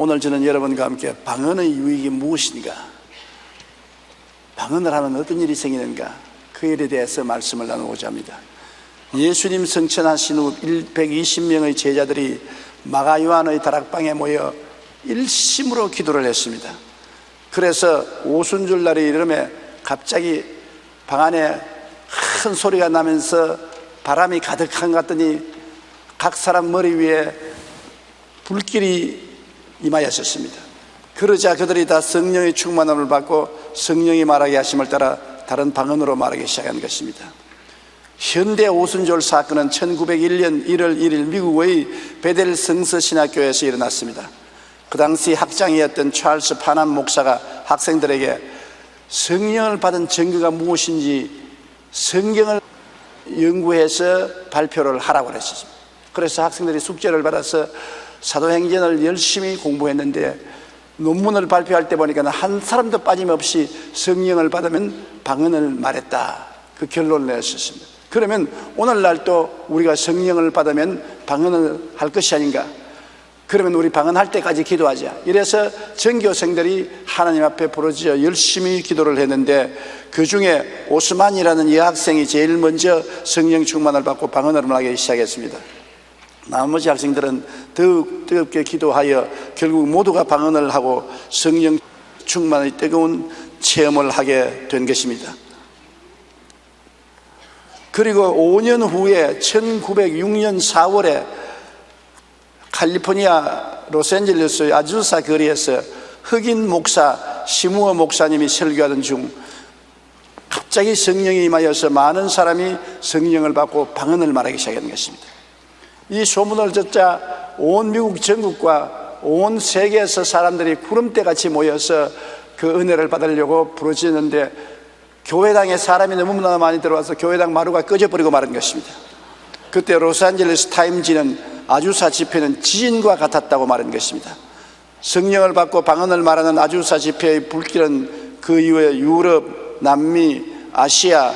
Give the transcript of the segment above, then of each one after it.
오늘 저는 여러분과 함께 방언의 유익이 무엇인가, 방언을 하면 어떤 일이 생기는가, 그 일에 대해서 말씀을 나누고자 합니다. 예수님 성천하신 후 120명의 제자들이 마가 요한의 다락방에 모여 일심으로 기도를 했습니다. 그래서 오순절 날이 이르매 갑자기 방 안에 큰 소리가 나면서 바람이 가득한 것 같더니 각 사람 머리 위에 불길이 임하였습니다. 그러자 그들이 다 성령의 충만함을 받고 성령이 말하게 하심을 따라 다른 방언으로 말하기 시작한 것입니다. 현대 오순절 사건은 1901년 1월 1일 미국의 베델 성서신학교에서 일어났습니다. 그 당시 학장이었던 찰스 파남 목사가 학생들에게 성령을 받은 증거가 무엇인지 성경을 연구해서 발표를 하라고 그랬습니다. 그래서 학생들이 숙제를 받아서 사도행전을 열심히 공부했는데 논문을 발표할 때 보니까 한 사람도 빠짐없이 성령을 받으면 방언을 말했다, 그 결론을 내었습니다. 그러면 오늘날 또 우리가 성령을 받으면 방언을 할 것이 아닌가? 그러면 우리 방언할 때까지 기도하자. 이래서 전교생들이 하나님 앞에 부르짖어 열심히 기도를 했는데 그 중에 오스만이라는 여학생이 제일 먼저 성령 충만을 받고 방언을 하기 시작했습니다. 나머지 학생들은 더욱 뜨겁게 기도하여 결국 모두가 방언을 하고 성령 충만의 뜨거운 체험을 하게 된 것입니다. 그리고 5년 후에 1906년 4월에 캘리포니아 로스앤젤레스의 아주사 거리에서 흑인 목사 시무어 목사님이 설교하던 중 갑자기 성령이 임하여서 많은 사람이 성령을 받고 방언을 말하기 시작한 것입니다. 이 소문을 듣자 온 미국 전국과 온 세계에서 사람들이 구름대같이 모여서 그 은혜를 받으려고 부르짖는데 교회당에 사람이 너무나 많이 들어와서 교회당 마루가 꺼져버리고 말은 것입니다. 그때 로스앤젤레스 타임지는 아주사 집회는 지진과 같았다고 말한 것입니다. 성령을 받고 방언을 말하는 아주사 집회의 불길은 그 이후에 유럽, 남미, 아시아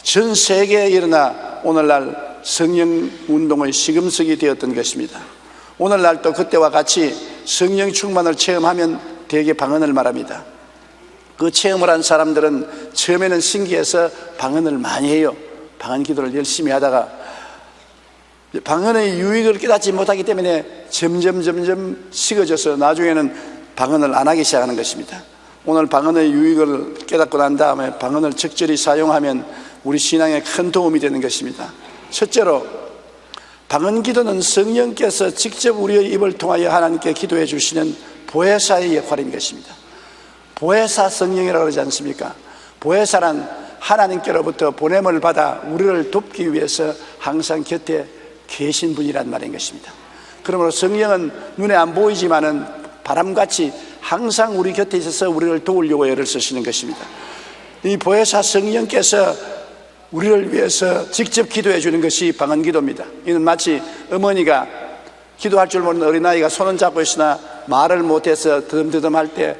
전 세계에 일어나 오늘날 성령운동의 시금석이 되었던 것입니다. 오늘날도 그때와 같이 성령 충만을 체험하면 대개 방언을 말합니다. 그 체험을 한 사람들은 처음에는 신기해서 방언을 많이 해요. 방언 기도를 열심히 하다가 방언의 유익을 깨닫지 못하기 때문에 점점 식어져서 나중에는 방언을 안 하기 시작하는 것입니다. 오늘 방언의 유익을 깨닫고 난 다음에 방언을 적절히 사용하면 우리 신앙에 큰 도움이 되는 것입니다. 첫째로, 방언 기도는 성령께서 직접 우리의 입을 통하여 하나님께 기도해 주시는 보혜사의 역할인 것입니다. 보혜사 성령이라고 그러지 않습니까? 보혜사란 하나님께로부터 보냄을 받아 우리를 돕기 위해서 항상 곁에 계신 분이란 말인 것입니다. 그러므로 성령은 눈에 안 보이지만은 바람같이 항상 우리 곁에 있어서 우리를 도우려고 애를 쓰시는 것입니다. 이 보혜사 성령께서 우리를 위해서 직접 기도해 주는 것이 방언 기도입니다. 이는 마치 어머니가 기도할 줄 모르는 어린아이가 손을 잡고 있으나 말을 못해서 더듬더듬 할 때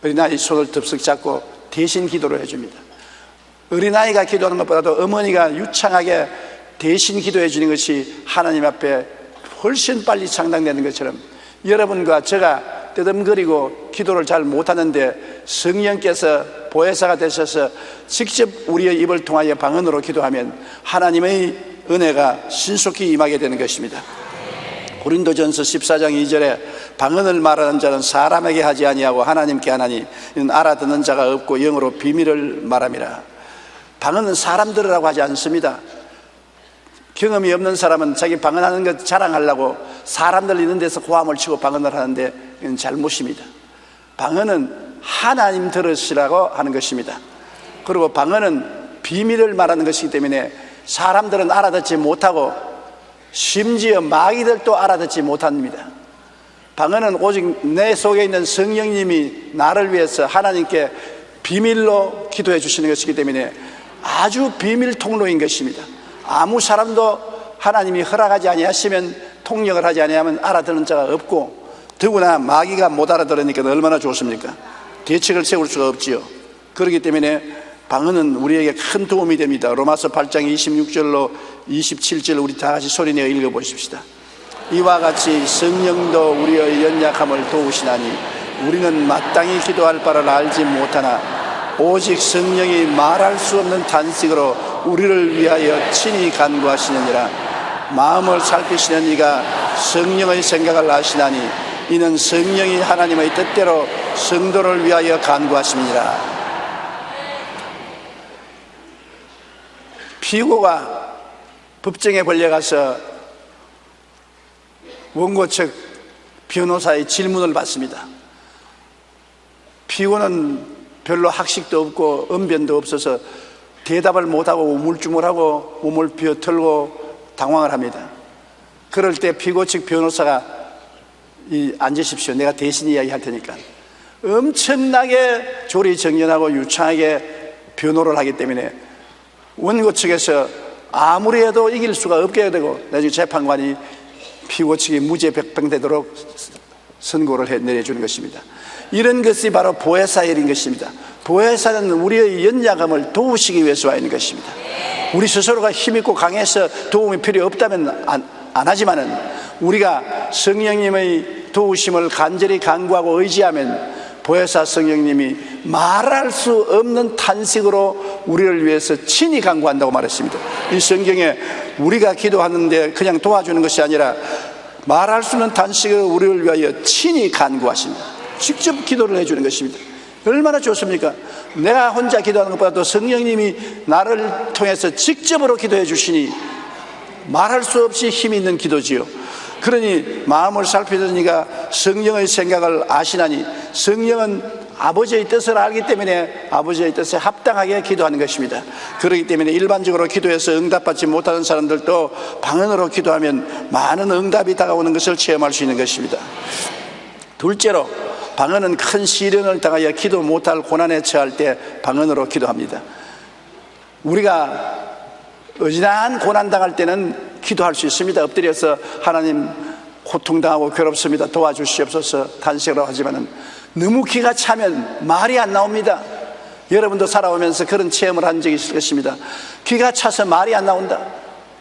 어린아이 손을 덥석 잡고 대신 기도를 해줍니다. 어린아이가 기도하는 것보다도 어머니가 유창하게 대신 기도해 주는 것이 하나님 앞에 훨씬 빨리 창당되는 것처럼 여러분과 제가 뜨듬거리고 기도를 잘 못하는데 성령께서 보혜사가 되셔서 직접 우리의 입을 통하여 방언으로 기도하면 하나님의 은혜가 신속히 임하게 되는 것입니다. 고린도전서 14장 2절에 방언을 말하는 자는 사람에게 하지 아니하고 하나님께 하나니 이는 알아듣는 자가 없고 영어로 비밀을 말함이라. 방언은 사람 들으라고 하지 않습니다. 경험이 없는 사람은 자기 방언하는 것 자랑하려고 사람들 있는 데서 고함을 치고 방언을 하는데 이건 잘못입니다. 방언은 하나님 들으시라고 하는 것입니다. 그리고 방언은 비밀을 말하는 것이기 때문에 사람들은 알아듣지 못하고 심지어 마귀들도 알아듣지 못합니다. 방언은 오직 내 속에 있는 성령님이 나를 위해서 하나님께 비밀로 기도해 주시는 것이기 때문에 아주 비밀 통로인 것입니다. 아무 사람도 하나님이 허락하지 아니하시면 통역을 하지 아니하면 알아듣는 자가 없고 더구나 마귀가 못 알아들으니까 얼마나 좋습니까? 대책을 세울 수가 없지요. 그렇기 때문에 방언은 우리에게 큰 도움이 됩니다. 로마서 8장 26절로 27절 우리 다 같이 소리내어 읽어보십시다. 이와 같이 성령도 우리의 연약함을 도우시나니 우리는 마땅히 기도할 바를 알지 못하나 오직 성령이 말할 수 없는 탄식으로 우리를 위하여 친히 간구하시느니라. 마음을 살피시는 이가 성령의 생각을 아시나니 이는 성령이 하나님의 뜻대로 성도를 위하여 간구하심이니라. 피고가 법정에 걸려가서 원고 측 변호사의 질문을 받습니다. 피고는 별로 학식도 없고 언변도 없어서 대답을 못하고 우물쭈물하고 몸을 비어털고 당황을 합니다. 그럴 때 피고 측 변호사가 앉으십시오. 내가 대신 이야기할 테니까. 엄청나게 조리정연하고 유창하게 변호를 하기 때문에 원고 측에서 아무리 해도 이길 수가 없게 되고 나중에 재판관이 피고 측이 무죄 백병되도록 선고를 내려주는 것입니다. 이런 것이 바로 보혜사의 일인 것입니다. 보혜사는 우리의 연약함을 도우시기 위해서 와 있는 것입니다. 우리 스스로가 힘있고 강해서 도움이 필요 없다면 안 하지만은 우리가 성령님의 도우심을 간절히 간구하고 의지하면 보혜사 성령님이 말할 수 없는 탄식으로 우리를 위해서 친히 간구한다고 말했습니다. 이 성경에 우리가 기도하는데 그냥 도와주는 것이 아니라 말할 수 없는 탄식으로 우리를 위하여 친히 간구하십니다. 직접 기도를 해주는 것입니다. 얼마나 좋습니까? 내가 혼자 기도하는 것보다도 성령님이 나를 통해서 직접으로 기도해 주시니 말할 수 없이 힘이 있는 기도지요. 그러니 마음을 살피던 이가 성령의 생각을 아시나니 성령은 아버지의 뜻을 알기 때문에 아버지의 뜻에 합당하게 기도하는 것입니다. 그렇기 때문에 일반적으로 기도해서 응답받지 못하는 사람들도 방언으로 기도하면 많은 응답이 다가오는 것을 체험할 수 있는 것입니다. 둘째로 방언은 큰 시련을 당하여 기도 못할 고난에 처할 때 방언으로 기도합니다. 우리가 어지간한 고난 당할 때는 기도할 수 있습니다. 엎드려서 하나님 고통당하고 괴롭습니다. 도와주시옵소서 탄식으로 하지만은 너무 기가 차면 말이 안 나옵니다. 여러분도 살아오면서 그런 체험을 한 적이 있을 것입니다. 기가 차서 말이 안 나온다.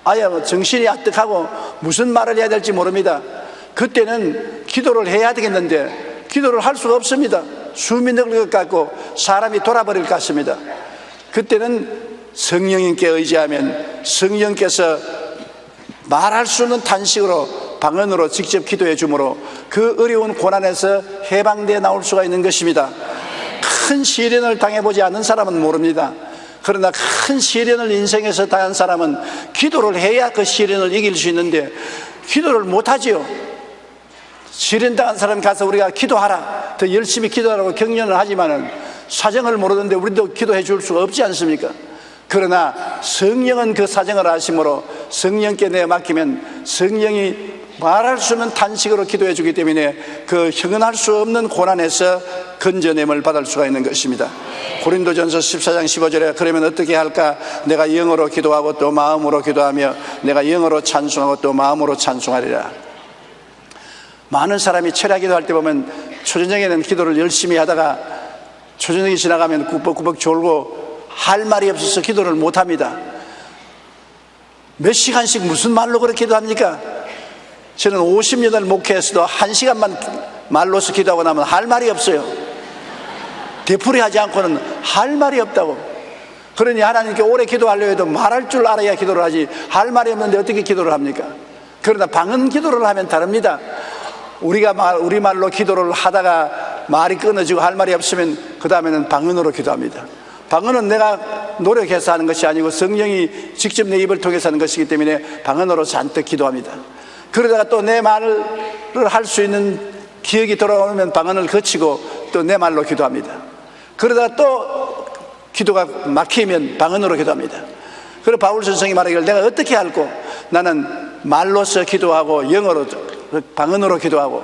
아예 정신이 아득하고 무슨 말을 해야 될지 모릅니다. 그때는 기도를 해야 되겠는데 기도를 할 수가 없습니다. 숨이 늘릴 것 같고 사람이 돌아버릴 것 같습니다. 그때는 성령님께 의지하면 성령께서 말할 수 없는 탄식으로 방언으로 직접 기도해 주므로 그 어려운 고난에서 해방되어 나올 수가 있는 것입니다. 큰 시련을 당해보지 않은 사람은 모릅니다. 그러나 큰 시련을 인생에서 당한 사람은 기도를 해야 그 시련을 이길 수 있는데 기도를 못하지요. 시련당한 사람 가서 우리가 기도하라, 더 열심히 기도하라고 격려를 하지만은 사정을 모르는데 우리도 기도해 줄 수가 없지 않습니까? 그러나 성령은 그 사정을 아심으로 성령께 내어 맡기면 성령이 말할 수 없는 탄식으로 기도해 주기 때문에 그 형언할 수 없는 고난에서 건져냄을 받을 수가 있는 것입니다. 고린도전서 14장 15절에 그러면 어떻게 할까? 내가 영어로 기도하고 또 마음으로 기도하며 내가 영어로 찬송하고 또 마음으로 찬송하리라. 많은 사람이 철야 기도할 때 보면 초저녁에는 기도를 열심히 하다가 초저녁이 지나가면 꾸벅꾸벅 졸고 할 말이 없어서 기도를 못합니다. 몇 시간씩 무슨 말로 그렇게 기도합니까? 저는 50년을 목회했어도 1시간만 말로서 기도하고 나면 할 말이 없어요. 되풀이하지 않고는 할 말이 없다고. 그러니 하나님께 오래 기도하려 해도 말할 줄 알아야 기도를 하지 할 말이 없는데 어떻게 기도를 합니까? 그러나 방언 기도를 하면 다릅니다. 우리가 우리말로 기도를 하다가 말이 끊어지고 할 말이 없으면 그 다음에는 방언으로 기도합니다. 방언은 내가 노력해서 하는 것이 아니고 성령이 직접 내 입을 통해서 하는 것이기 때문에 방언으로 잔뜩 기도합니다. 그러다가 또 내 말을 할 수 있는 기억이 돌아오면 방언을 거치고 또 내 말로 기도합니다. 그러다가 또 기도가 막히면 방언으로 기도합니다. 그리고 바울 선생이 말하기를 내가 어떻게 할꼬? 나는 말로서 기도하고 영어로 방언으로 기도하고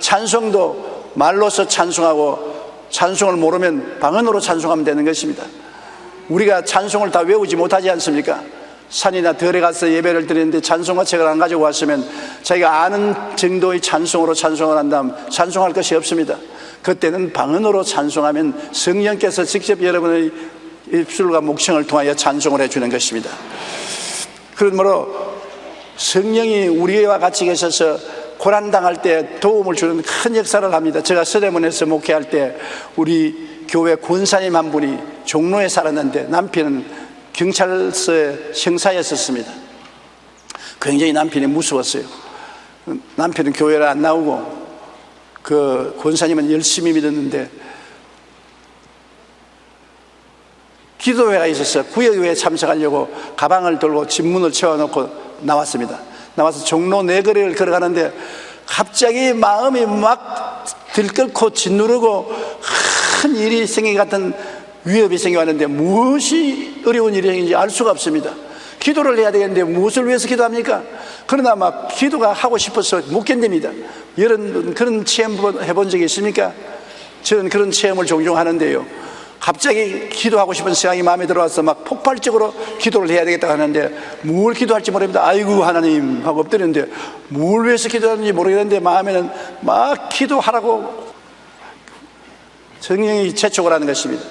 찬송도 말로서 찬송하고 찬송을 모르면 방언으로 찬송하면 되는 것입니다. 우리가 찬송을 다 외우지 못하지 않습니까? 산이나 들에 가서 예배를 드리는데 찬송가 책을 안 가지고 왔으면 자기가 아는 정도의 찬송으로 찬송을 한다면 찬송할 것이 없습니다. 그때는 방언으로 찬송하면 성령께서 직접 여러분의 입술과 목청을 통하여 찬송을 해주는 것입니다. 그러므로 성령이 우리와 같이 계셔서 고난당할 때 도움을 주는 큰 역사를 합니다. 제가 서대문에서 목회할 때 우리 교회 권사님 한 분이 종로에 살았는데 남편은 경찰서에 형사였었습니다. 굉장히 남편이 무서웠어요. 남편은 교회를 안 나오고 그 권사님은 열심히 믿었는데 기도회가 있었어요. 구역회에 참석하려고 가방을 들고 집문을 채워놓고 나왔습니다. 나와서 종로 내거리를 걸어가는데 갑자기 마음이 막 들끓고 짓누르고 큰 일이 생긴 것 같은 위협이 생겨왔는데 무엇이 어려운 일이 생긴지 알 수가 없습니다. 기도를 해야 되겠는데 무엇을 위해서 기도합니까? 그러나 막 기도가 하고 싶어서 못 견딥니다. 그런 체험 해본 적이 있습니까? 저는 그런 체험을 종종 하는데요, 갑자기 기도하고 싶은 생각이 마음에 들어와서 막 폭발적으로 기도를 해야 되겠다고 하는데 뭘 기도할지 모릅니다. 아이고 하나님 하고 엎드리는데 뭘 위해서 기도하는지 모르겠는데 마음에는 막 기도하라고 성령이 재촉을 하는 것입니다.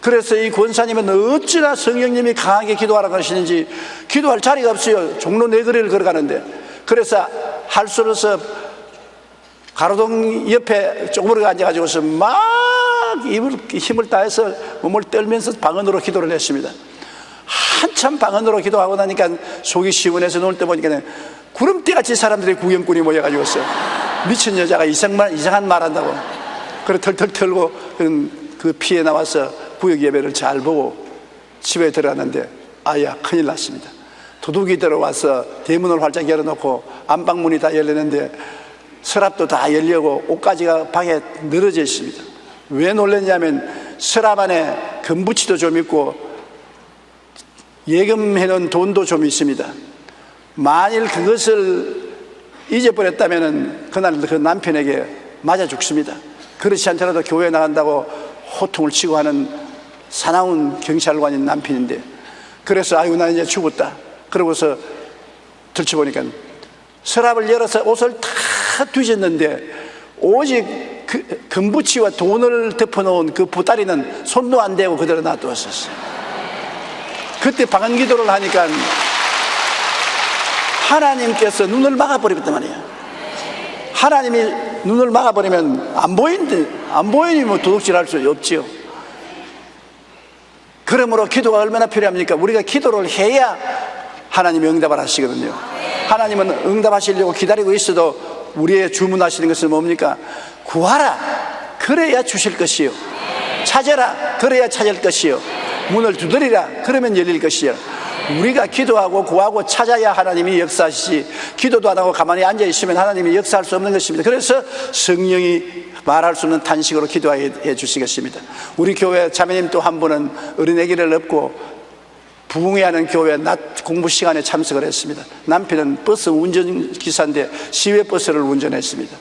그래서 이 권사님은 어찌나 성령님이 강하게 기도하라고 하시는지 기도할 자리가 없어요. 종로 내거리를 걸어가는데. 그래서 할 수 없어서 가로등 옆에 쪼그려 앉아가지고서 막 힘을 다해서 몸을 떨면서 방언으로 기도를 했습니다. 한참 방언으로 기도하고 나니까 속이 시원해서 눈을 떠보니까 구름대같이 사람들이 구경꾼이 모여가지고서 미친 여자가 이상한 말 한다고 그래 털털 털고 그 피해 나와서 구역 예배를 잘 보고 집에 들어갔는데 아야 큰일 났습니다. 도둑이 들어와서 대문을 활짝 열어놓고 안방문이 다 열리는데 서랍도 다 열려고 옷가지가 방에 늘어져 있습니다. 왜 놀랐냐면 서랍 안에 금부치도 좀 있고 예금해놓은 돈도 좀 있습니다. 만일 그것을 잊어버렸다면 그날 그 남편에게 맞아 죽습니다. 그렇지 않더라도 교회 나간다고 호통을 치고 하는 사나운 경찰관인 남편인데, 그래서 아이고 나 이제 죽었다 그러고서 들춰보니까 서랍을 열어서 옷을 다 뒤졌는데 오직 그 금부치와 돈을 덮어놓은 그 보따리는 손도 안 대고 그대로 놔두었었어요. 그때 방언 기도를 하니까 하나님께서 눈을 막아버렸단 말이에요. 하나님이 눈을 막아버리면 안 보이니 뭐 도둑질할 수 없지요. 그러므로 기도가 얼마나 필요합니까? 우리가 기도를 해야 하나님이 응답을 하시거든요. 하나님은 응답하시려고 기다리고 있어도 우리의 주문하시는 것은 뭡니까? 구하라 그래야 주실 것이요, 찾아라 그래야 찾을 것이요, 문을 두드리라 그러면 열릴 것이요. 우리가 기도하고 구하고 찾아야 하나님이 역사하시지, 기도도 안 하고 가만히 앉아있으면 하나님이 역사할 수 없는 것입니다. 그래서 성령이 말할 수 없는 탄식으로 기도해 주시겠습니다. 우리 교회 자매님 또 한 분은 어린애기를 업고 부흥회하는 교회 낮 공부 시간에 참석을 했습니다. 남편은 버스 운전기사인데 시외버스를 운전했습니다.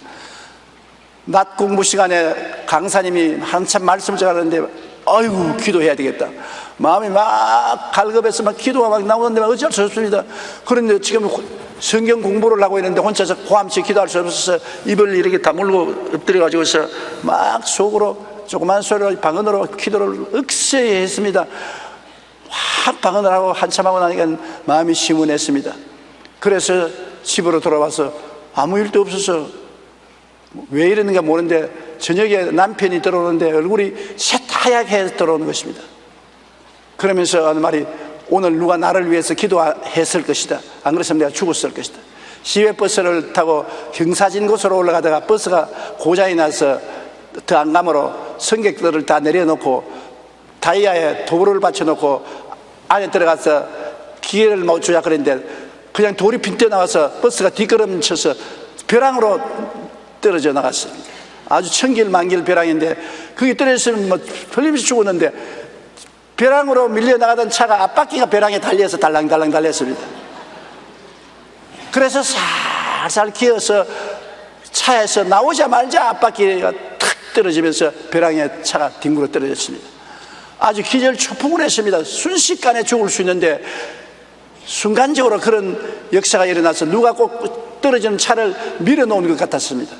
낮 공부 시간에 강사님이 한참 말씀을 전하는데 아이고 기도해야 되겠다, 마음이 막 갈급해서 막 기도가 막 나오는데 어쩔 수 없습니다. 그런데 지금 성경 공부를 하고 있는데 혼자서 고함치 기도할 수 없어서 입을 이렇게 다물고 엎드려 가지고서 막 속으로 조그만 소리로 방언으로 기도를 억세히 했습니다. 확 방언을 하고 한참 하고 나니까 마음이 시원했습니다. 그래서 집으로 돌아와서 아무 일도 없어서 왜 이러는가 모르는데 저녁에 남편이 들어오는데 얼굴이 새하얗게 들어오는 것입니다. 그러면서 하는 말이 오늘 누가 나를 위해서 기도했을 것이다, 안 그랬으면 내가 죽었을 것이다. 시외버스를 타고 경사진 곳으로 올라가다가 버스가 고장이 나서 더 안감으로 승객들을 다 내려놓고 다이아에 도구를 받쳐놓고 안에 들어가서 기회를 못 주자 그랬는데 그냥 돌이 빈대 나와서 버스가 뒷걸음쳐서 벼랑으로 떨어져 나갔습니다. 아주 천길만길 벼랑인데 그게 떨어졌으면 뭐 틀림없이 죽었는데 벼랑으로 밀려나가던 차가 앞바퀴가 벼랑에 달려서 달랑달랑 달렸습니다. 그래서 살살 기어서 차에서 나오자마자 앞바퀴가 탁 떨어지면서 벼랑에 차가 뒹굴어 떨어졌습니다. 아주 기절초풍을 했습니다. 순식간에 죽을 수 있는데 순간적으로 그런 역사가 일어나서 누가 꼭 떨어지는 차를 밀어놓은 것 같았습니다.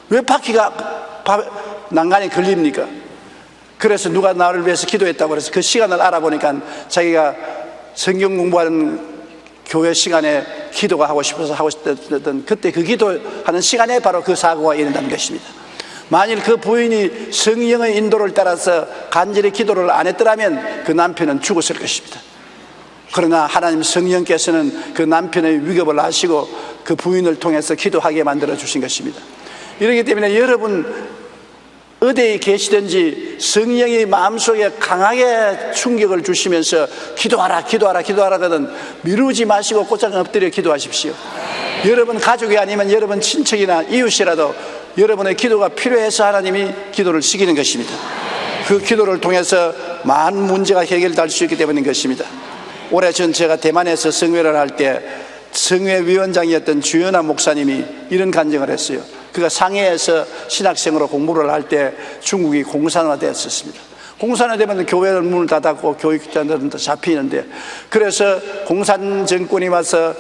왜 바퀴가 난간에 걸립니까? 그래서 누가 나를 위해서 기도했다고 해서 그 시간을 알아보니까 자기가 성경 공부하는 교회 시간에 기도가 하고 싶어서 하고 싶던 그때 그 기도하는 시간에 바로 그 사고가 일어난 것입니다. 만일 그 부인이 성령의 인도를 따라서 간절히 기도를 안 했더라면 그 남편은 죽었을 것입니다. 그러나 하나님 성령께서는 그 남편의 위급을 아시고 그 부인을 통해서 기도하게 만들어 주신 것입니다. 이렇기 때문에 여러분 어디에 계시든지 성령이 마음속에 강하게 충격을 주시면서 기도하라 하거든 미루지 마시고 곧장 엎드려 기도하십시오. 여러분 가족이 아니면 여러분 친척이나 이웃이라도 여러분의 기도가 필요해서 하나님이 기도를 시키는 것입니다. 그 기도를 통해서 많은 문제가 해결될 수 있기 때문인 것입니다. 올해 전 제가 대만에서 성회를 할 때 성회 위원장이었던 주연아 목사님이 이런 간증을 했어요. 그가 상해에서 신학생으로 공부를 할 때 중국이 공산화되었습니다. 공산화되면 교회를 문을 닫았고 교육자들은 다 잡히는데, 그래서 공산 정권이 와서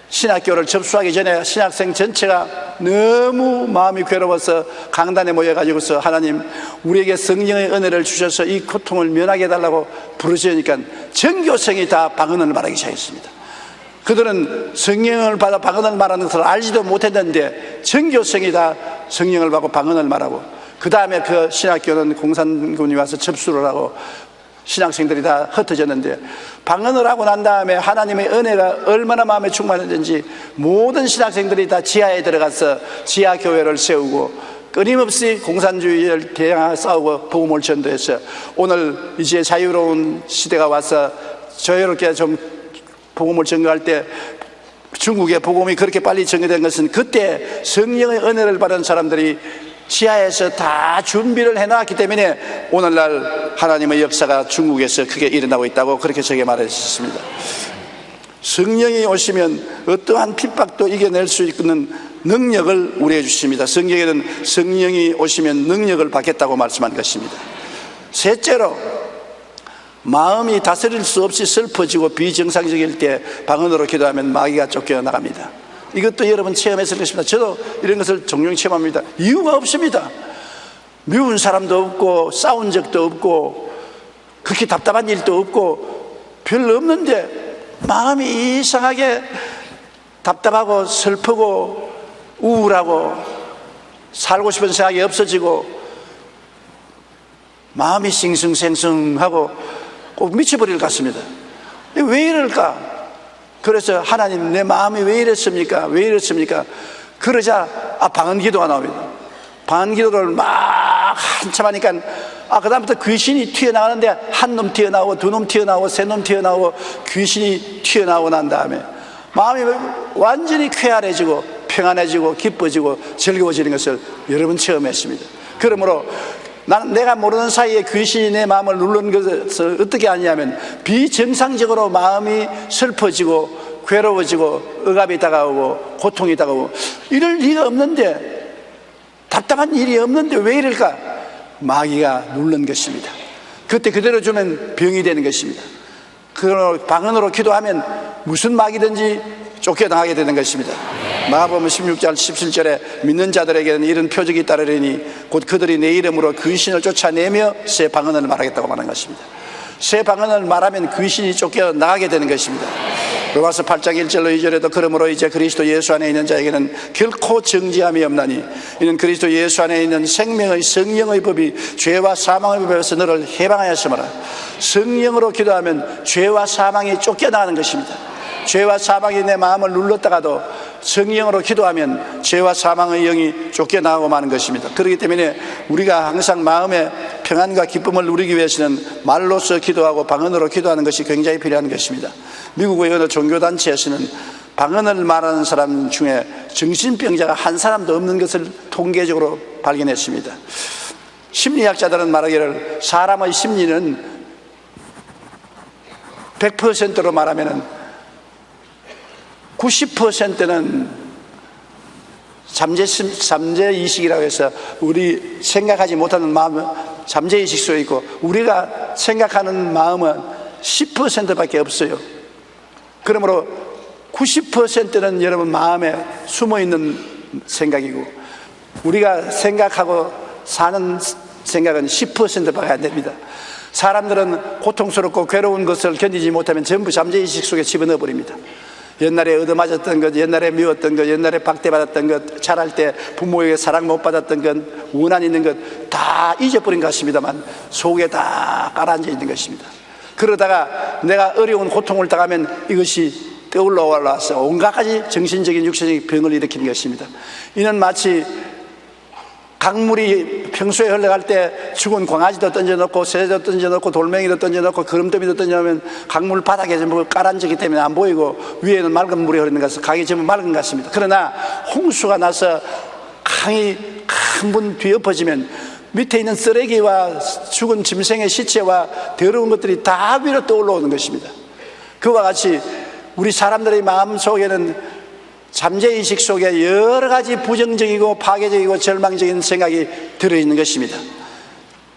신학교를 접수하기 전에 신학생 전체가 너무 마음이 괴로워서 강단에 모여가지고서 하나님 우리에게 성령의 은혜를 주셔서 이 고통을 면하게 해달라고 부르시니까 전교생이 다 방언을 말하기 시작했습니다. 그들은 성령을 받아 방언을 말하는 것을 알지도 못했는데 전교생이 다 성령을 받고 방언을 말하고, 그 다음에 그 신학교는 공산군이 와서 접수를 하고 신학생들이 다 흩어졌는데, 방언을 하고 난 다음에 하나님의 은혜가 얼마나 마음에 충만했는지 모든 신학생들이 다 지하에 들어가서 지하 교회를 세우고 끊임없이 공산주의를 대항하여 싸우고 복음을 전도해서 오늘 이제 자유로운 시대가 와서 자유롭게 좀 복음을 전가할 때 중국의 복음이 그렇게 빨리 전개된 것은 그때 성령의 은혜를 받은 사람들이 지하에서 다 준비를 해놨기 때문에 오늘날 하나님의 역사가 중국에서 크게 일어나고 있다고 그렇게 저에게 말했습니다. 성령이 오시면 어떠한 핍박도 이겨낼 수 있는 능력을 우리에게 주십니다. 성경에는 성령이 오시면 능력을 받겠다고 말씀한 것입니다. 셋째로, 마음이 다스릴 수 없이 슬퍼지고 비정상적일 때 방언으로 기도하면 마귀가 쫓겨나갑니다. 이것도 여러분 체험했을 것입니다. 저도 이런 것을 종종 체험합니다. 이유가 없습니다. 미운 사람도 없고 싸운 적도 없고 그렇게 답답한 일도 없고 별로 없는데 마음이 이상하게 답답하고 슬프고 우울하고 살고 싶은 생각이 없어지고 마음이 싱숭생숭하고 꼭 미쳐버릴 것 같습니다. 왜 이럴까? 그래서 하나님 내 마음이 왜 이랬습니까? 왜 이랬습니까? 그러자 방언 기도가 나옵니다. 방언 기도를 막 한참 하니까 그 다음부터 귀신이 튀어나오는데 한 놈 튀어나오고 두 놈 튀어나오고 세 놈 튀어나오고 귀신이 튀어나오고 난 다음에 마음이 완전히 쾌활해지고 평안해지고 기뻐지고 즐거워지는 것을 여러분 체험했습니다. 그러므로 내가 모르는 사이에 귀신이 내 마음을 누르는 것을 어떻게 아냐면 비정상적으로 마음이 슬퍼지고 괴로워지고 억압이 다가오고 고통이 다가오고 이럴 리가 없는데, 답답한 일이 없는데 왜 이럴까? 마귀가 누른 것입니다. 그때 그대로 주면 병이 되는 것입니다. 그러므로 방언으로 기도하면 무슨 마귀든지 쫓겨나가게 되는 것입니다. 마가복음 16장 17절에 믿는 자들에게는 이런 표적이 따르리니 곧 그들이 내 이름으로 귀신을 쫓아내며 새 방언을 말하겠다고 말하는 것입니다. 새 방언을 말하면 귀신이 쫓겨나가게 되는 것입니다. 로마서 8장 1절로 2절에도 그러므로 이제 그리스도 예수 안에 있는 자에게는 결코 정죄함이 없나니 이는 그리스도 예수 안에 있는 생명의 성령의 법이 죄와 사망의 법에서 너를 해방하였으므라. 성령으로 기도하면 죄와 사망이 쫓겨나가는 것입니다. 죄와 사망이 내 마음을 눌렀다가도 성령으로 기도하면 죄와 사망의 영이 쫓겨나가고 마는 것입니다. 그렇기 때문에 우리가 항상 마음의 평안과 기쁨을 누리기 위해서는 말로써 기도하고 방언으로 기도하는 것이 굉장히 필요한 것입니다. 미국의 어느 종교단체에서는 방언을 말하는 사람 중에 정신병자가 한 사람도 없는 것을 통계적으로 발견했습니다. 심리학자들은 말하기를 사람의 심리는 100%로 말하면 90%는 잠재의식이라고 해서 우리 생각하지 못하는 마음은 잠재의식 속에 있고 우리가 생각하는 마음은 10%밖에 없어요. 그러므로 90%는 여러분 마음에 숨어있는 생각이고 우리가 생각하고 사는 생각은 10%밖에 안 됩니다. 사람들은 고통스럽고 괴로운 것을 견디지 못하면 전부 잠재의식 속에 집어넣어 버립니다. 옛날에 얻어맞았던 것, 옛날에 미웠던 것, 옛날에 박대받았던 것, 자랄 때 부모에게 사랑 못 받았던 것, 원한 있는 것 다 잊어버린 것 같습니다만 속에 다 가라앉아 있는 것입니다. 그러다가 내가 어려운 고통을 당하면 이것이 떠올라 올라와서 온갖 가지 정신적인 육체적인 병을 일으키는 것입니다. 이는 마치 강물이 평소에 흘러갈 때 죽은 광아지도 던져놓고 새도 던져놓고 돌멩이도 던져놓고 거름더미도 던져놓으면 강물 바닥에 전부 깔아앉기 때문에 안 보이고 위에는 맑은 물이 흐르는 것은 강이 전부 맑은 것 같습니다. 그러나 홍수가 나서 강이 큰 분 뒤엎어지면 밑에 있는 쓰레기와 죽은 짐승의 시체와 더러운 것들이 다 위로 떠올라오는 것입니다. 그와 같이 우리 사람들의 마음속에는 잠재의식 속에 여러 가지 부정적이고 파괴적이고 절망적인 생각이 들어있는 것입니다.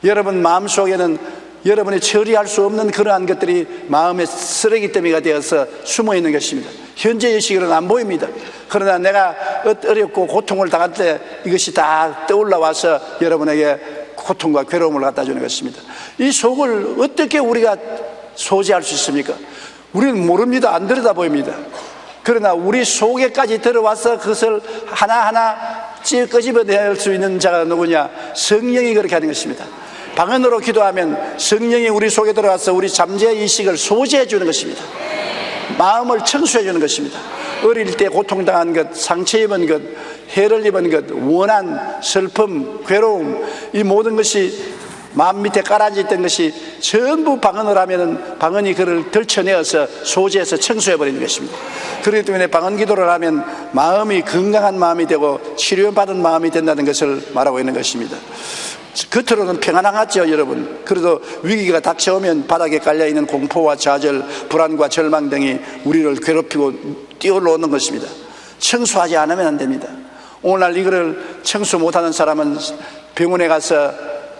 여러분 마음속에는 여러분이 처리할 수 없는 그러한 것들이 마음의 쓰레기 더미가 되어서 숨어있는 것입니다. 현재의식으로는 안 보입니다. 그러나 내가 어렵고 고통을 당할 때 이것이 다 떠올라와서 여러분에게 고통과 괴로움을 갖다 주는 것입니다. 이 속을 어떻게 우리가 소지할 수 있습니까? 우리는 모릅니다. 안 들여다 보입니다. 그러나 우리 속에까지 들어와서 그것을 하나하나 끄집어낼 수 있는 자가 누구냐? 성령이 그렇게 하는 것입니다. 방언으로 기도하면 성령이 우리 속에 들어와서 우리 잠재의식을 소지해 주는 것입니다. 마음을 청소해 주는 것입니다. 어릴 때 고통당한 것, 상처 입은 것, 해를 입은 것, 원한, 슬픔, 괴로움, 이 모든 것이 마음 밑에 깔아져 있던 것이 전부 방언을 하면은 방언이 그를 들쳐내어서 소지해서 청소해버리는 것입니다. 그렇기 때문에 방언 기도를 하면 마음이 건강한 마음이 되고 치료받은 마음이 된다는 것을 말하고 있는 것입니다. 겉으로는 평안하겠죠, 여러분. 그래도 위기가 닥쳐오면 바닥에 깔려있는 공포와 좌절, 불안과 절망 등이 우리를 괴롭히고 뛰어올라오는 것입니다. 청소하지 않으면 안 됩니다. 오늘날 이거를 청소 못하는 사람은 병원에 가서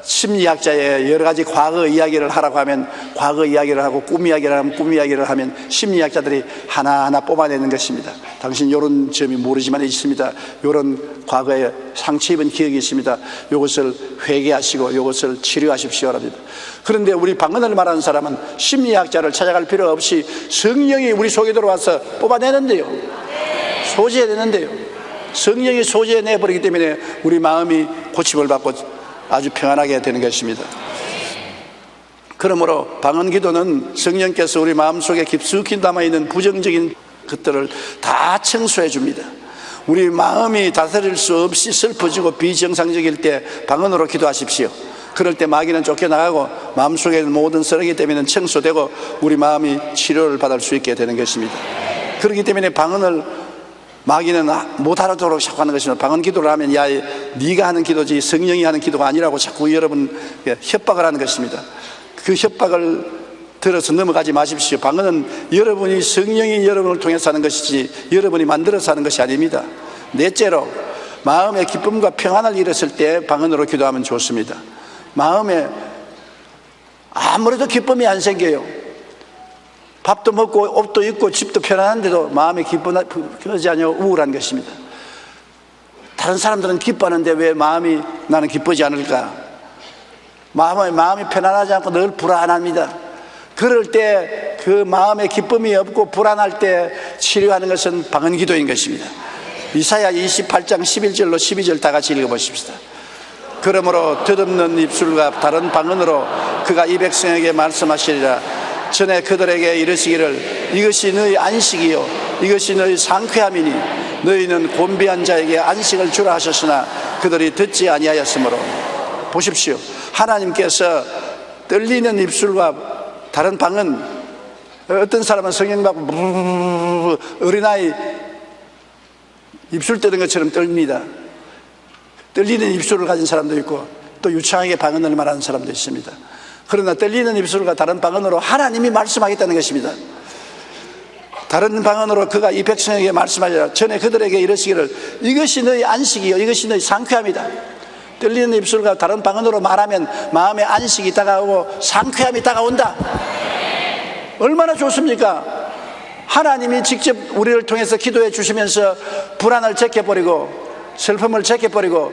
심리학자의 여러 가지 과거 이야기를 하라고 하면 과거 이야기를 하고 꿈 이야기를 하면 꿈 이야기를 하면 심리학자들이 하나하나 뽑아내는 것입니다. 당신 이런 점이 모르지만 있습니다. 이런 과거에 상처 입은 기억이 있습니다. 이것을 회개하시고 이것을 치료하십시오 합니다. 그런데 우리 방언을 말하는 사람은 심리학자를 찾아갈 필요 없이 성령이 우리 속에 들어와서 뽑아내는데요. 소지해내는데요. 성령이 소지해내버리기 때문에 우리 마음이 고침을 받고 아주 평안하게 되는 것입니다. 그러므로 방언 기도는 성령께서 우리 마음속에 깊숙이 남아있는 부정적인 것들을 다 청소해 줍니다. 우리 마음이 다스릴 수 없이 슬퍼지고 비정상적일 때 방언으로 기도하십시오. 그럴 때 마귀는 쫓겨나가고 마음속에 있는 모든 쓰레기 때문에 청소되고 우리 마음이 치료를 받을 수 있게 되는 것입니다. 그렇기 때문에 방언을 마귀는 못 알아듣도록 자꾸 하는 것입니다. 방언 기도를 하면 야, 네가 하는 기도지 성령이 하는 기도가 아니라고 자꾸 여러분 협박을 하는 것입니다. 그 협박을 들어서 넘어가지 마십시오. 방언은 여러분이 성령이 여러분을 통해서 하는 것이지 여러분이 만들어서 하는 것이 아닙니다. 넷째로 마음의 기쁨과 평안을 잃었을 때 방언으로 기도하면 좋습니다. 마음에 아무래도 기쁨이 안 생겨요. 밥도 먹고 옷도 입고 집도 편안한데도 마음이 기쁘지 않냐 우울한 것입니다. 다른 사람들은 기뻐하는데 왜 나는 기쁘지 않을까? 마음이 편안하지 않고 늘 불안합니다. 그럴 때 그 마음에 기쁨이 없고 불안할 때 치료하는 것은 방언 기도인 것입니다. 이사야 28장 11절로 12절 다 같이 읽어보십시다. 그러므로 덧없는 입술과 다른 방언으로 그가 이 백성에게 말씀하시리라. 전에 그들에게 이르시기를 이것이 너희 안식이요 이것이 너희 상쾌함이니 너희는 곤비한 자에게 안식을 주라 하셨으나 그들이 듣지 아니하였으므로. 보십시오. 하나님께서 떨리는 입술과 다른 방언, 어떤 사람은 성령 받고 어린아이 입술 떠는 것처럼 떨립니다. 떨리는 입술을 가진 사람도 있고 또 유창하게 방언을 말하는 사람도 있습니다. 그러나 떨리는 입술과 다른 방언으로 하나님이 말씀하겠다는 것입니다. 다른 방언으로 그가 이 백성에게 말씀하리라. 전에 그들에게 이르시기를 이것이 너희 안식이요 이것이 너희 상쾌함이다. 떨리는 입술과 다른 방언으로 말하면 마음의 안식이 다가오고 상쾌함이 다가온다. 얼마나 좋습니까? 하나님이 직접 우리를 통해서 기도해 주시면서 불안을 제껴버리고 슬픔을 제껴버리고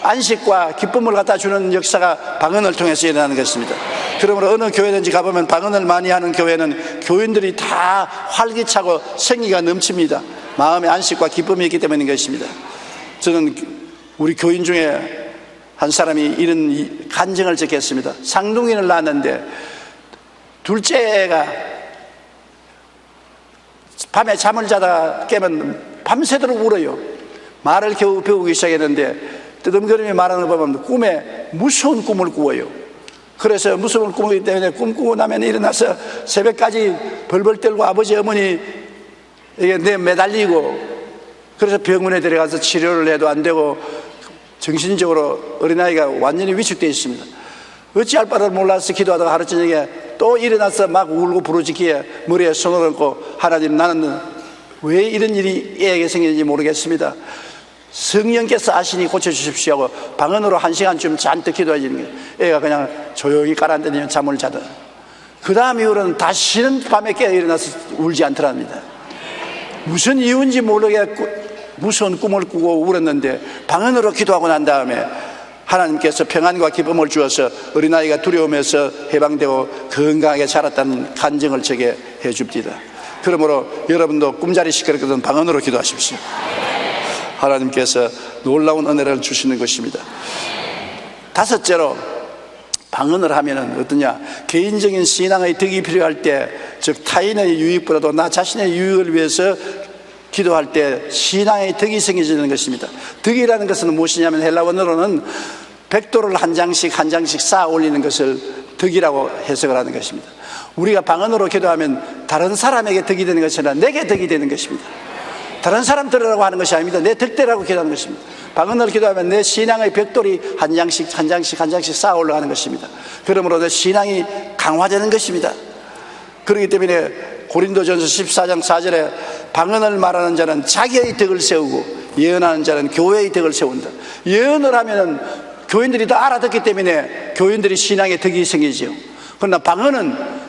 안식과 기쁨을 갖다 주는 역사가 방언을 통해서 일어나는 것입니다. 그러므로 어느 교회든지 가보면 방언을 많이 하는 교회는 교인들이 다 활기차고 생기가 넘칩니다. 마음의 안식과 기쁨이 있기 때문인 것입니다. 저는 우리 교인 중에 한 사람이 이런 간증을 적겠습니다. 쌍둥이를 낳았는데 둘째 애가 밤에 잠을 자다가 깨면 밤새도록 울어요. 말을 겨우 배우기 시작했는데 뜨듬거리며 말하는 거 보면 꿈에 무서운 꿈을 꾸어요. 그래서 무서운 꿈이기 때문에 꿈꾸고 나면 일어나서 새벽까지 벌벌 떨고 아버지 어머니 이게 매달리고, 그래서 병원에 데려가서 치료를 해도 안 되고 정신적으로 어린아이가 완전히 위축되어 있습니다. 어찌할 바를 몰라서 기도하다가 하루 저녁에 또 일어나서 막 울고 부르짖기에 머리에 손을 얹고, 하나님, 나는 왜 이런 일이 애에게 생기는지 모르겠습니다. 성령께서 아시니 고쳐주십시오 하고 방언으로 1시간쯤 잔뜩 기도해지는 거예요. 애가 그냥 조용히 깔아앉으면 잠을 자더. 그 다음 이후로는 다시는 밤에 깨어 일어나서 울지 않더랍니다. 무슨 이유인지 모르겠고 무서운 꿈을 꾸고 울었는데 방언으로 기도하고 난 다음에 하나님께서 평안과 기쁨을 주어서 어린아이가 두려움에서 해방되고 건강하게 자랐다는 간증을 제게 해줍니다. 그러므로 여러분도 꿈자리 시끄럽거든 방언으로 기도하십시오. 하나님께서 놀라운 은혜를 주시는 것입니다. 다섯째로, 방언을 하면은 어떠냐? 개인적인 신앙의 덕이 필요할 때, 즉 타인의 유익보다도 나 자신의 유익을 위해서 기도할 때 신앙의 덕이 생겨지는 것입니다. 덕이라는 것은 무엇이냐면 헬라 원어로는 백도를 한 장씩 쌓아 올리는 것을 덕이라고 해석을 하는 것입니다. 우리가 방언으로 기도하면 다른 사람에게 덕이 되는 것이 아니라 내게 덕이 되는 것입니다. 다른 사람 들으라고 하는 것이 아닙니다. 내 덕대라고 기도하는 것입니다. 방언으로 기도하면 내 신앙의 벽돌이 한 장씩 쌓아 올라가는 것입니다. 그러므로 내 신앙이 강화되는 것입니다. 그렇기 때문에 고린도전서 14장 4절에 방언을 말하는 자는 자기의 덕을 세우고 예언하는 자는 교회의 덕을 세운다. 예언을 하면은 교인들이 다 알아듣기 때문에 교인들이 신앙의 덕이 생기죠. 그러나 방언은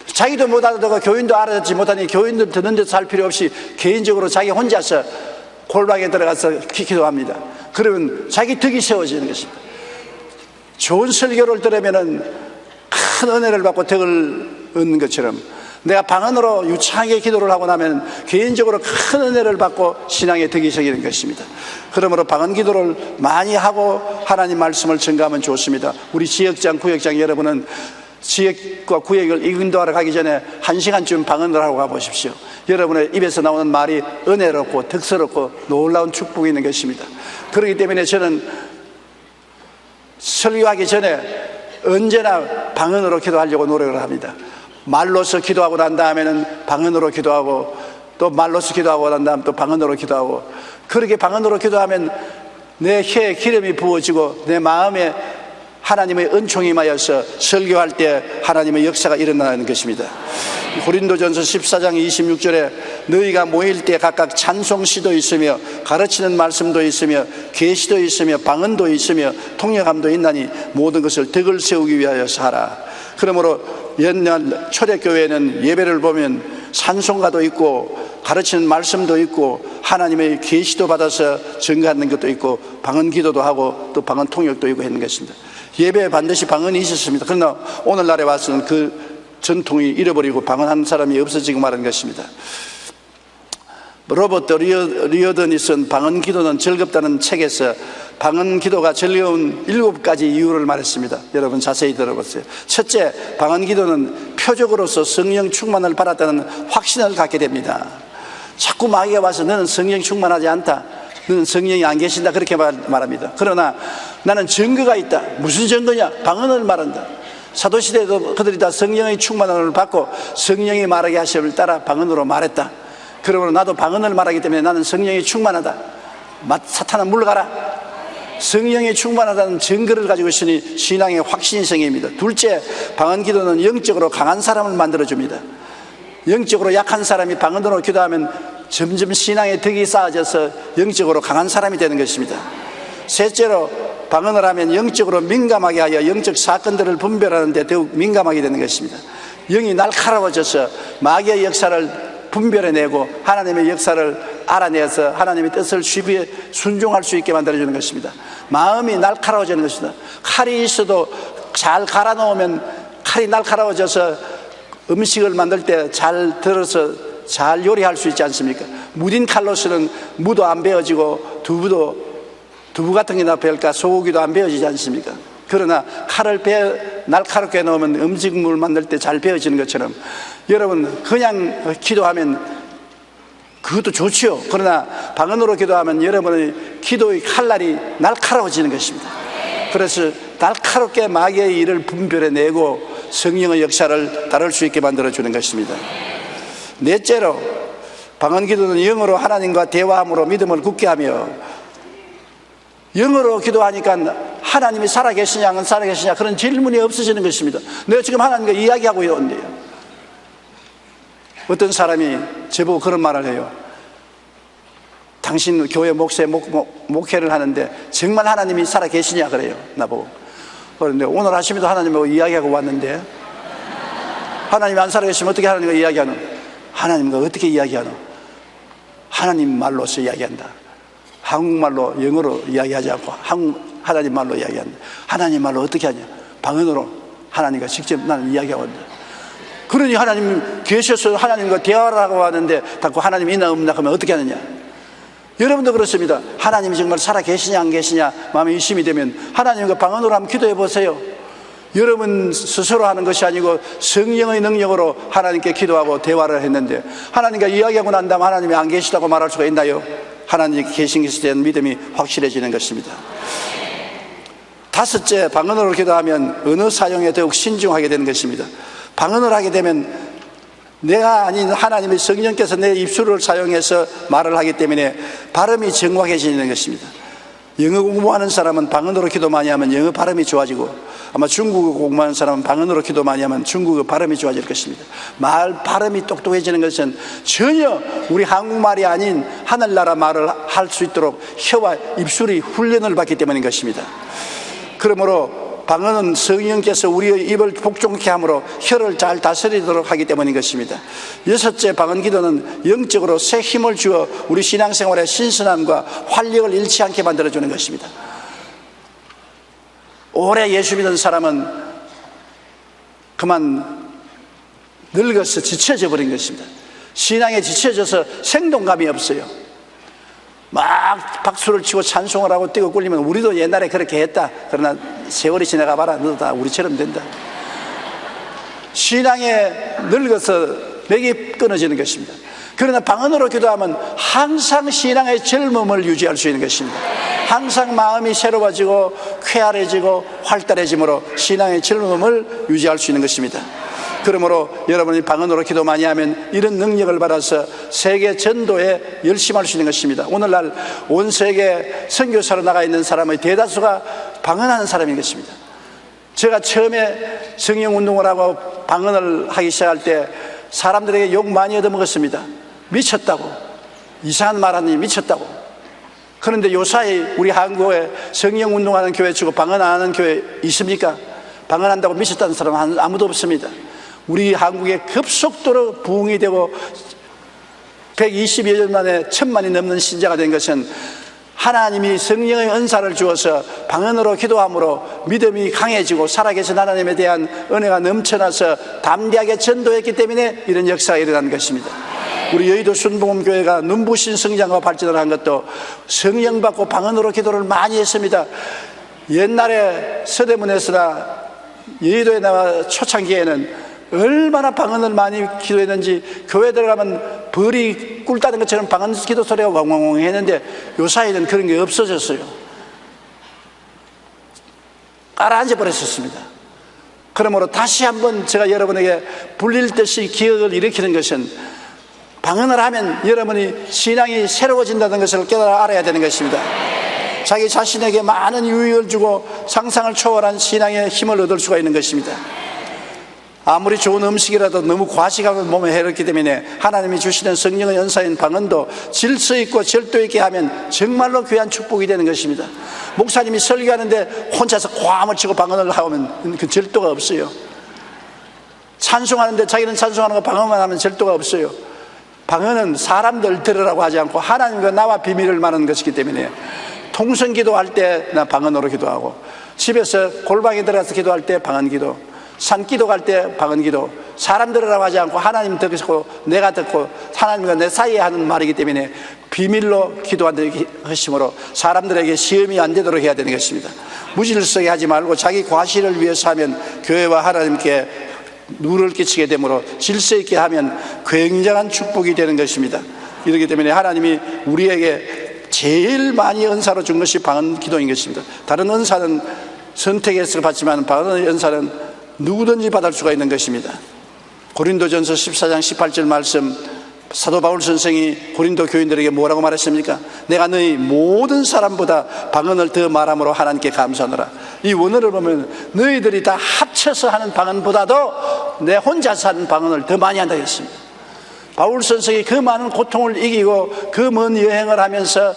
자기도 못 알아듣고 교인도 알아듣지 못하니 교인들 듣는 데 살 필요 없이 개인적으로 자기 혼자서 골방에 들어가서 기도합니다. 그러면 자기 덕이 세워지는 것입니다. 좋은 설교를 들으면 큰 은혜를 받고 덕을 얻는 것처럼 내가 방언으로 유창하게 기도를 하고 나면 개인적으로 큰 은혜를 받고 신앙의 덕이 생기는 것입니다. 그러므로 방언 기도를 많이 하고 하나님 말씀을 전가하면 좋습니다. 우리 지역장, 구역장 여러분은 지역과 구역을 인도하러 가기 전에 1시간쯤 방언을 하고 가보십시오. 여러분의 입에서 나오는 말이 은혜롭고 덕스럽고 놀라운 축복이 있는 것입니다. 그렇기 때문에 저는 설교하기 전에 언제나 방언으로 기도하려고 노력을 합니다. 말로서 기도하고 난 다음에는 방언으로 기도하고, 또 말로서 기도하고 난 다음 또 방언으로 기도하고, 그렇게 방언으로 기도하면 내 혀에 기름이 부어지고 내 마음에 하나님의 은총이 임하여서 설교할 때 하나님의 역사가 일어나는 것입니다. 고린도전서 14장 26절에 너희가 모일 때 각각 찬송시도 있으며 가르치는 말씀도 있으며 계시도 있으며 방언도 있으며 통역함도 있나니 모든 것을 덕을 세우기 위하여서 하라. 그러므로 옛날 초대교회는 예배를 보면 찬송가도 있고 가르치는 말씀도 있고 하나님의 계시도 받아서 증거하는 것도 있고 방언 기도도 하고 또 방언 통역도 있고 했는 것입니다. 예배에 반드시 방언이 있었습니다. 그러나 오늘날에 와서는 그 전통이 잃어버리고 방언하는 사람이 없어지고 말한 것입니다. 로버트 리어던이 쓴 방언 기도는 즐겁다는 책에서 방언 기도가 즐거운 7가지 이유를 말했습니다. 여러분 자세히 들어보세요. 첫째, 방언 기도는 표적으로서 성령 충만을 받았다는 확신을 갖게 됩니다. 자꾸 마귀가 와서 너는 성령 충만하지 않다, 너는 성령이 안 계신다, 그렇게 말합니다. 그러나 나는 증거가 있다. 무슨 증거냐? 방언을 말한다. 사도시대에도 그들이 다 성령의 충만함을 받고 성령이 말하게 하심을 따라 방언으로 말했다. 그러므로 나도 방언을 말하기 때문에 나는 성령이 충만하다. 사탄아 물러가라. 성령이 충만하다는 증거를 가지고 있으니 신앙의 확신이 생깁니다. 둘째, 방언 기도는 영적으로 강한 사람을 만들어줍니다. 영적으로 약한 사람이 방언으로 기도하면 점점 신앙의 덕이 쌓아져서 영적으로 강한 사람이 되는 것입니다. 셋째로, 방언을 하면 영적으로 민감하게 하여 영적 사건들을 분별하는 데 더욱 민감하게 되는 것입니다. 영이 날카로워져서 마귀의 역사를 분별해내고 하나님의 역사를 알아내서 하나님의 뜻을 쉽게 순종할 수 있게 만들어주는 것입니다. 마음이 날카로워지는 것입니다. 칼이 있어도 잘 갈아 놓으면 칼이 날카로워져서 음식을 만들 때 잘 들어서 잘 요리할 수 있지 않습니까? 무딘 칼로서는 무도 안 베어지고 두부 같은 게나 베을까 소고기도 안 베어지지 않습니까? 그러나 칼을 날카롭게 넣으면 음식물 만들 때 잘 베어지는 것처럼 여러분 그냥 기도하면 그것도 좋지요. 그러나 방언으로 기도하면 여러분의 기도의 칼날이 날카로워지는 것입니다. 그래서 날카롭게 마귀의 일을 분별해내고 성령의 역사를 따를 수 있게 만들어주는 것입니다. 넷째로 방언 기도는 영어로 하나님과 대화함으로 믿음을 굳게 하며, 영어로 기도하니까 하나님이 살아계시냐 안 살아계시냐 그런 질문이 없어지는 것입니다. 내가 지금 하나님과 이야기하고 있는데요, 어떤 사람이 저보고 그런 말을 해요. 당신 교회 목회를 하는데 정말 하나님이 살아계시냐 그래요, 나보고. 그런데 오늘 아침에도 하나님하고 이야기하고 왔는데, 하나님이 안 살아계시면 어떻게 하나님과 이야기하노? 하나님과 어떻게 이야기하노? 하나님 말로서 이야기한다. 한국말로 영어로 이야기하지 않고 하나님 말로 이야기한다. 하나님 말로 어떻게 하냐? 방언으로 하나님과 직접 나는 이야기하고 있다. 그러니 하나님 계셔서 하나님과 대화를 하고 하는데 자꾸 하나님이 있나 없나 하면 어떻게 하느냐? 여러분도 그렇습니다. 하나님이 정말 살아계시냐 안 계시냐 마음에 의심이 되면 하나님과 방언으로 한번 기도해 보세요. 여러분 스스로 하는 것이 아니고 성령의 능력으로 하나님께 기도하고 대화를 했는데, 하나님과 이야기하고 난 다음 하나님이 안 계시다고 말할 수가 있나요? 하나님이 계신 것에 대한 믿음이 확실해지는 것입니다. 다섯째, 방언으로 기도하면 언어 사용에 더욱 신중하게 되는 것입니다. 방언을 하게 되면 내가 아닌 하나님의 성령께서 내 입술을 사용해서 말을 하기 때문에 발음이 정확해지는 것입니다. 영어 공부하는 사람은 방언으로 기도 많이 하면 영어 발음이 좋아지고, 아마 중국어 공부하는 사람은 방언으로 기도 많이 하면 중국어 발음이 좋아질 것입니다. 말 발음이 똑똑해지는 것은 전혀 우리 한국말이 아닌 하늘나라 말을 할 수 있도록 혀와 입술이 훈련을 받기 때문인 것입니다. 그러므로 방언은 성령께서 우리의 입을 복종케 함으로 혀를 잘 다스리도록 하기 때문인 것입니다. 여섯째, 방언 기도는 영적으로 새 힘을 주어 우리 신앙생활의 신선함과 활력을 잃지 않게 만들어주는 것입니다. 오래 예수 믿은 사람은 그만 늙어서 지쳐져 버린 것입니다. 신앙에 지쳐져서 생동감이 없어요. 막 박수를 치고 찬송을 하고 뛰고 꿀리면 우리도 옛날에 그렇게 했다. 그러나 세월이 지나가 봐라, 너도 다 우리처럼 된다. 신앙에 늙어서 맥이 끊어지는 것입니다. 그러나 방언으로 기도하면 항상 신앙의 젊음을 유지할 수 있는 것입니다. 항상 마음이 새로워지고 쾌활해지고 활달해짐으로 신앙의 젊음을 유지할 수 있는 것입니다. 그러므로 여러분이 방언으로 기도 많이 하면 이런 능력을 받아서 세계 전도에 열심할 수 있는 것입니다. 오늘날 온 세계 선교사로 나가 있는 사람의 대다수가 방언하는 사람인 것입니다. 제가 처음에 성령운동을 하고 방언을 하기 시작할 때 사람들에게 욕 많이 얻어먹었습니다. 미쳤다고, 이상한 말하니 미쳤다고. 그런데 요사이 우리 한국에 성령운동하는 교회 치고 방언 안 하는 교회 있습니까? 방언한다고 미쳤다는 사람은 아무도 없습니다. 우리 한국에 급속도로 부흥이 되고 120여 년 만에 1000만이 넘는 신자가 된 것은 하나님이 성령의 은사를 주어서 방언으로 기도함으로 믿음이 강해지고 살아계신 하나님에 대한 은혜가 넘쳐나서 담대하게 전도했기 때문에 이런 역사가 일어난 것입니다. 우리 여의도 순복음교회가 눈부신 성장과 발전을 한 것도 성령 받고 방언으로 기도를 많이 했습니다. 옛날에 서대문에서나 여의도에 나와 초창기에는 얼마나 방언을 많이 기도했는지 교회 들어가면 벌이 꿀 따는 것처럼 방언 기도 소리가 왕왕왕 했는데 요사이는 그런 게 없어졌어요. 가라앉아 버렸었습니다. 그러므로 다시 한번 제가 여러분에게 불릴 듯이 기억을 일으키는 것은 방언을 하면 여러분이 신앙이 새로워진다는 것을 깨달아 알아야 되는 것입니다. 자기 자신에게 많은 유익을 주고 상상을 초월한 신앙의 힘을 얻을 수가 있는 것입니다. 아무리 좋은 음식이라도 너무 과식하고 몸에 해롭기 때문에 하나님이 주시는 성령의 연사인 방언도 질서 있고 절도 있게 하면 정말로 귀한 축복이 되는 것입니다. 목사님이 설교하는데 혼자서 괌을 치고 방언을 하면 그 절도가 없어요. 찬송하는데 자기는 찬송하는 거 방언만 하면 절도가 없어요. 방언은 사람들 들으라고 하지 않고 하나님과 나와 비밀을 말하는 것이기 때문에 통성 기도할 때 나 방언으로 기도하고, 집에서 골방에 들어가서 기도할 때 방언 기도, 산기도 갈 때 방언 기도, 사람 들으라고 하지 않고 하나님 듣고 내가 듣고 하나님과 내 사이에 하는 말이기 때문에 비밀로 기도하는 것이므로 사람들에게 시험이 안 되도록 해야 되는 것입니다. 무질서하게 하지 말고 자기 과실을 위해서 하면 교회와 하나님께 누를 끼치게 되므로 질서 있게 하면 굉장한 축복이 되는 것입니다. 이렇기 때문에 하나님이 우리에게 제일 많이 은사로 준 것이 방언 기도인 것입니다. 다른 은사는 선택해서 받지만 방언의 은사는 누구든지 받을 수가 있는 것입니다. 고린도전서 14장 18절 말씀, 사도 바울 선생이 고린도 교인들에게 뭐라고 말했습니까? 내가 너희 모든 사람보다 방언을 더 말함으로 하나님께 감사하노라. 이 원어를 보면 너희들이 다 합쳐서 하는 방언보다도 내 혼자서 하는 방언을 더 많이 한다고 했습니다. 바울 선생이 그 많은 고통을 이기고 그 먼 여행을 하면서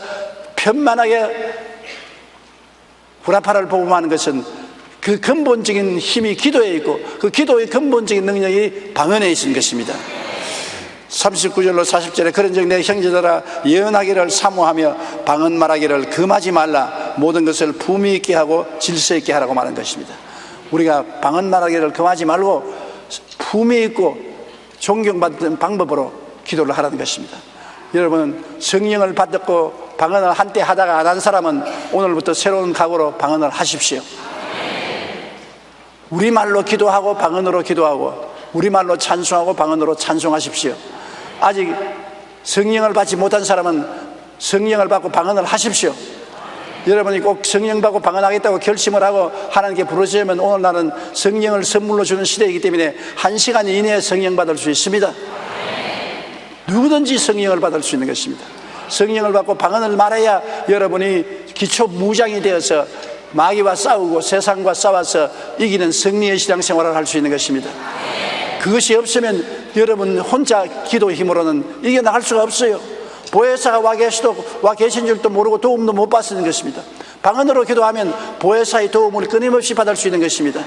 편만하게 구라파를 복음하는 것은 그 근본적인 힘이 기도에 있고 그 기도의 근본적인 능력이 방언에 있는 것입니다. 39절로 40절에 그런즉 내 형제들아 예언하기를 사모하며 방언 말하기를 금하지 말라. 모든 것을 품위 있게 하고 질서 있게 하라고 말한 것입니다. 우리가 방언 말하기를 금하지 말고 품위 있고 존경받는 방법으로 기도를 하라는 것입니다. 여러분, 성령을 받고 방언을 한때 하다가 안 한 사람은 오늘부터 새로운 각오로 방언을 하십시오. 우리말로 기도하고 방언으로 기도하고 우리말로 찬송하고 방언으로 찬송하십시오. 아직 성령을 받지 못한 사람은 성령을 받고 방언을 하십시오. 여러분이 꼭 성령 받고 방언하겠다고 결심을 하고 하나님께 부르시면 오늘날은 성령을 선물로 주는 시대이기 때문에 1시간 이내에 성령 받을 수 있습니다. 누구든지 성령을 받을 수 있는 것입니다. 성령을 받고 방언을 말해야 여러분이 기초 무장이 되어서 마귀와 싸우고 세상과 싸워서 이기는 승리의 신앙생활을 할 수 있는 것입니다. 그것이 없으면 여러분 혼자 기도 힘으로는 이겨나갈 수가 없어요. 보혜사가 와 계신 줄도 모르고 도움도 못 받는 것입니다. 방언으로 기도하면 보혜사의 도움을 끊임없이 받을 수 있는 것입니다.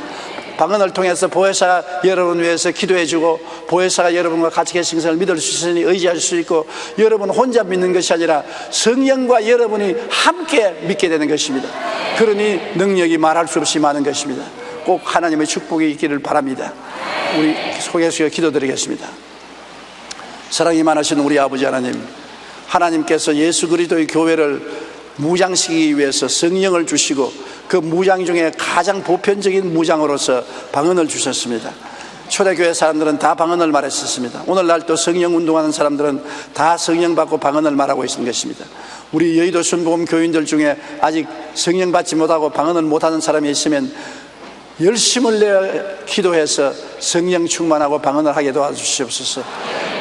방언을 통해서 보혜사가 여러분 위해서 기도해주고 보혜사가 여러분과 같이 계신 것을 믿을 수 있으니 의지할 수 있고 여러분 혼자 믿는 것이 아니라 성령과 여러분이 함께 믿게 되는 것입니다. 그러니 능력이 말할 수 없이 많은 것입니다. 꼭 하나님의 축복이 있기를 바랍니다. 우리 속에서 기도드리겠습니다. 사랑이 많으신 우리 아버지 하나님, 하나님께서 예수 그리스도의 교회를 무장시키기 위해서 성령을 주시고 그 무장 중에 가장 보편적인 무장으로서 방언을 주셨습니다. 초대교회 사람들은 다 방언을 말했었습니다. 오늘날 또 성령 운동하는 사람들은 다 성령 받고 방언을 말하고 있는 것입니다. 우리 여의도 순복음 교인들 중에 아직 성령 받지 못하고 방언을 못하는 사람이 있으면 열심을 내어 기도해서 성령 충만하고 방언을 하게 도와주시옵소서.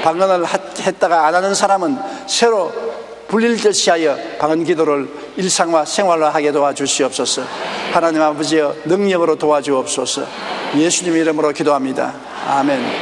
방언을 했다가 안 하는 사람은 새로 불릴듯이 하여 방언 기도를 일상화 생활화 하게 도와주시옵소서. 하나님 아버지여 능력으로 도와주옵소서. 예수님 이름으로 기도합니다. 아멘.